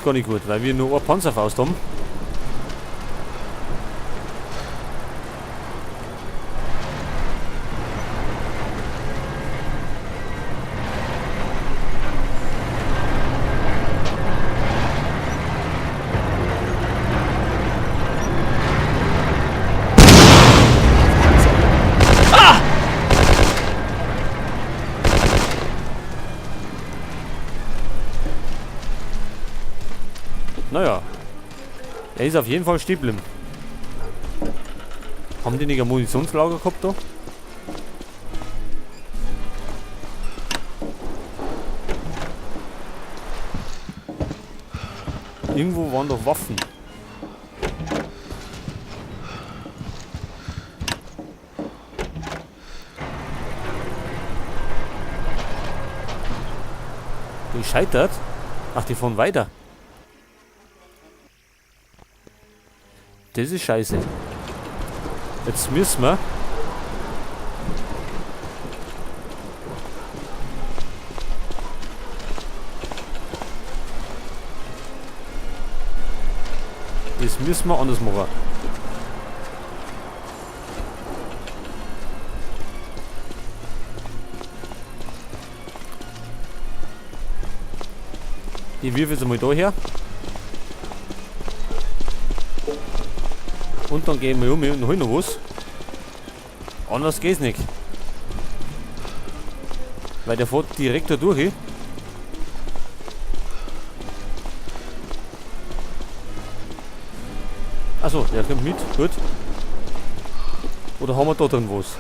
gar nicht gut, weil wir nur eine Panzerfaust haben. Naja. Er ist auf jeden Fall stehen geblieben. Haben die nicht ein Munitionslager gehabt da? Irgendwo waren doch Waffen. Gescheitert? Ach, die fahren weiter. Das ist scheiße. Jetzt müssen wir anders machen. Ich wirf jetzt einmal da her. Und dann gehen wir um und holen noch was. Anders geht's nicht. Weil der fährt direkt da durch. Achso, der kommt mit. Gut. Oder haben wir da drin was?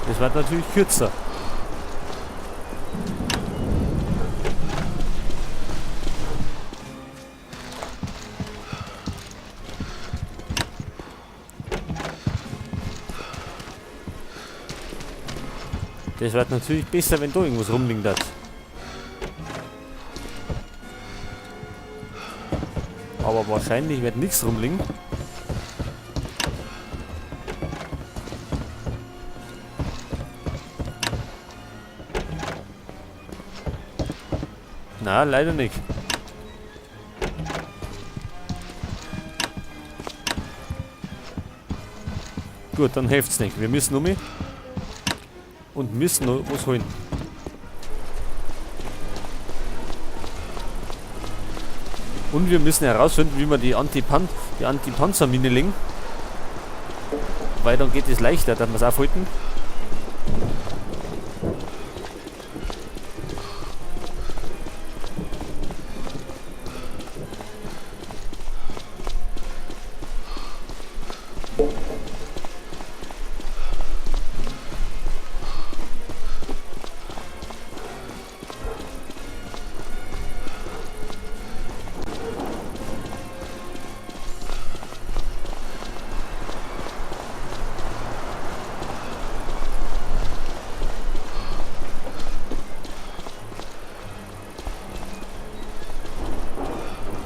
Das wird natürlich kürzer. Das wird natürlich besser, wenn da irgendwas rumliegt. Aber wahrscheinlich wird nichts rumliegen. Na, leider nicht. Gut, dann hilft's nicht. Wir müssen um und müssen noch was holen. Und wir müssen herausfinden, wie wir die Antipanzermine legen. Weil dann geht es leichter, dass wir es aufhalten.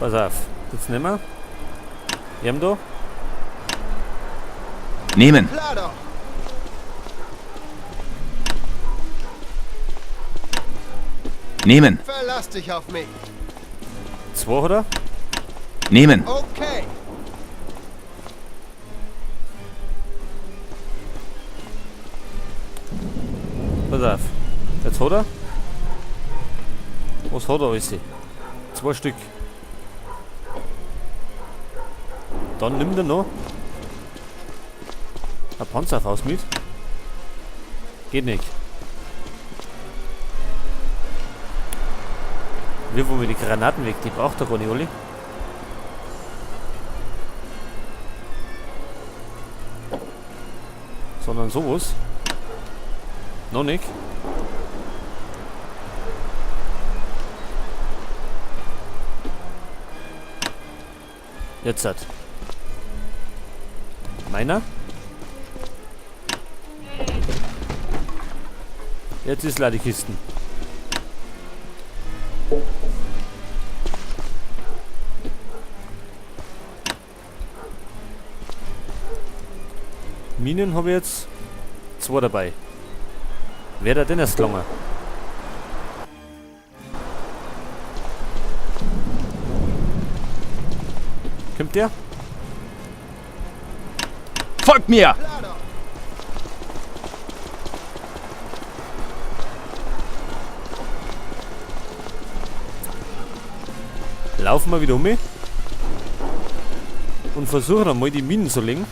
Pass auf, jetzt nehmen wir. Wir haben da. Nehmen. Nehmen. Verlass dich auf mich. 2 oder? Nehmen. Okay. Pass auf. Jetzt hat er. Was hat er alles? 2 Stück. Dann nimmt er noch eine Panzerfaust mit. Geht nicht. Wirfen wir die Granaten weg, die braucht er gar nicht alle. Sondern sowas. Noch nicht. Jetzt hat. Meiner? Jetzt ist leider die Kisten. Minen habe ich jetzt 2 dabei. Wer da denn erst gelangen? Kommt der? Folgt mir! Laufen wir wieder um und versuchen einmal die Minen zu legen.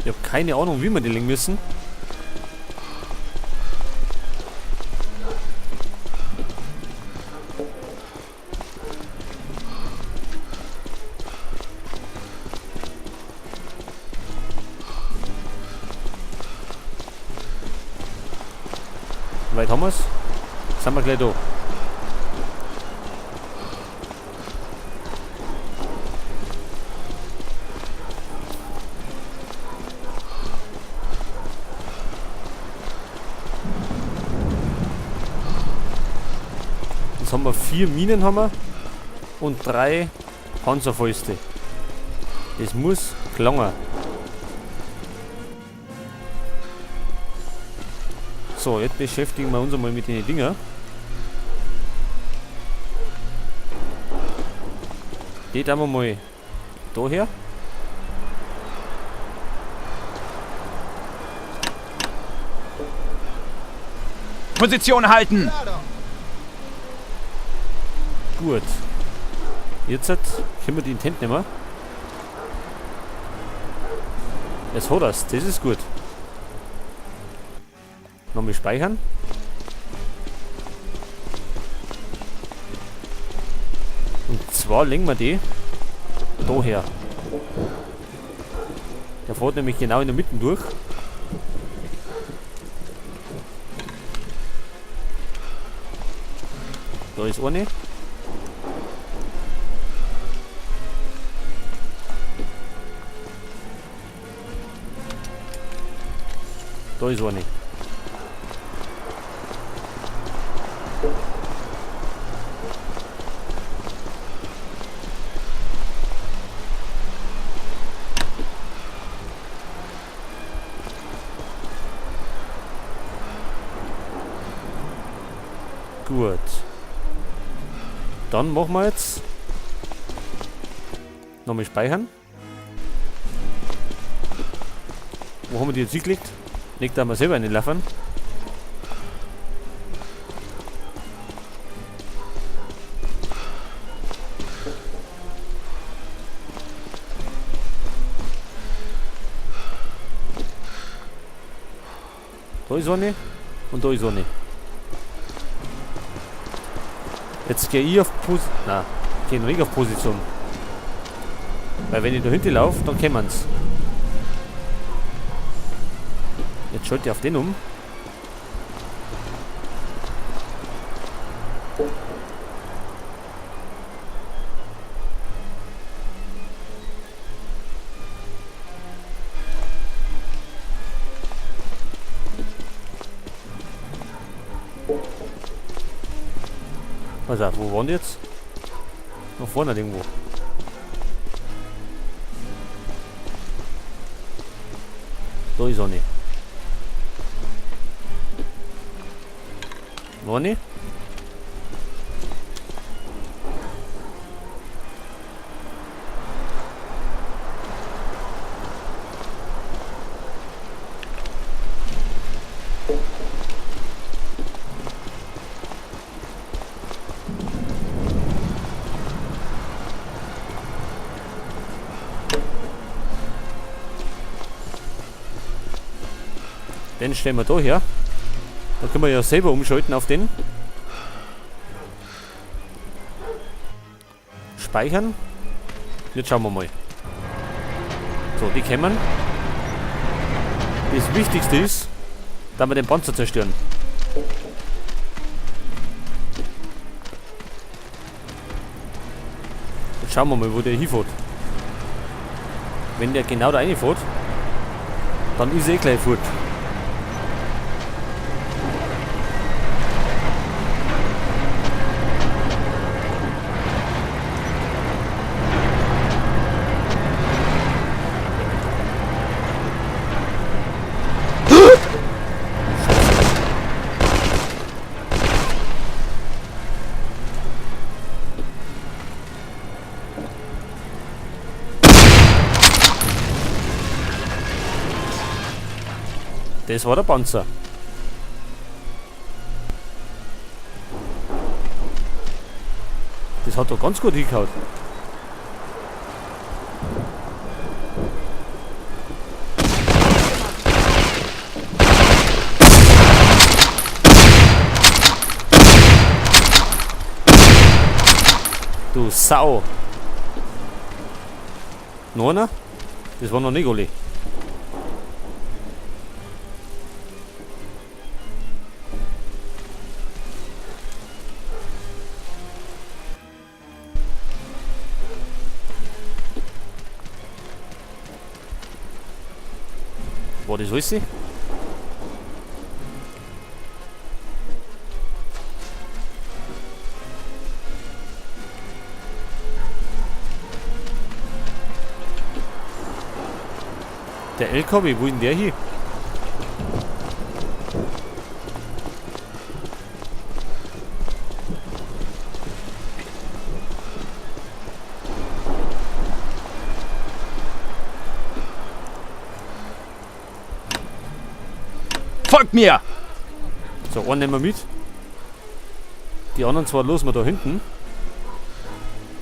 Ich habe keine Ahnung, wie wir die legen müssen. Wie weit haben wir es? Sind wir gleich da. Jetzt haben wir 4 Minen haben wir und 3 Panzerfäuste. Das muss gelangen. So, jetzt beschäftigen wir uns einmal mit den Dinger. Die tun wir mal daher. Position halten! Gut. Jetzt können wir die Intent nehmen. Es hat das ist gut. Nochmal speichern. Und zwar legen wir die daher. Der fährt nämlich genau in der Mitte durch. Da ist eine. Da ist eine. Gut. Dann machen wir jetzt nochmal speichern. Wo haben wir die jetzt hingelegt? Legt da mal selber in den Laffern. Da ist eine und da ist eine. Jetzt gehe ich auf Position. Nein, ich gehe nicht auf Position. Weil wenn ich da hinten laufe, dann können wir es. Jetzt schalte ich auf den um. Also, wo waren die jetzt? Noch vorne irgendwo. Da ist eine. Noch eine. Den stellen wir da her. Da können wir ja selber umschalten auf den. Speichern. Jetzt schauen wir mal. So, die kämen. Das Wichtigste ist, dass wir den Panzer zerstören. Jetzt schauen wir mal, wo der hinfährt. Wenn der genau da reinfährt, dann ist er gleich fort. Das war der Panzer. Das hat doch ganz gut hingehauen. Du Sau. Noch einer? Das war noch nicht alle. War das alles? Der LKW, wo ist denn der hier? Folgt mir! So, einen nehmen wir mit. Die anderen zwei lassen wir da hinten.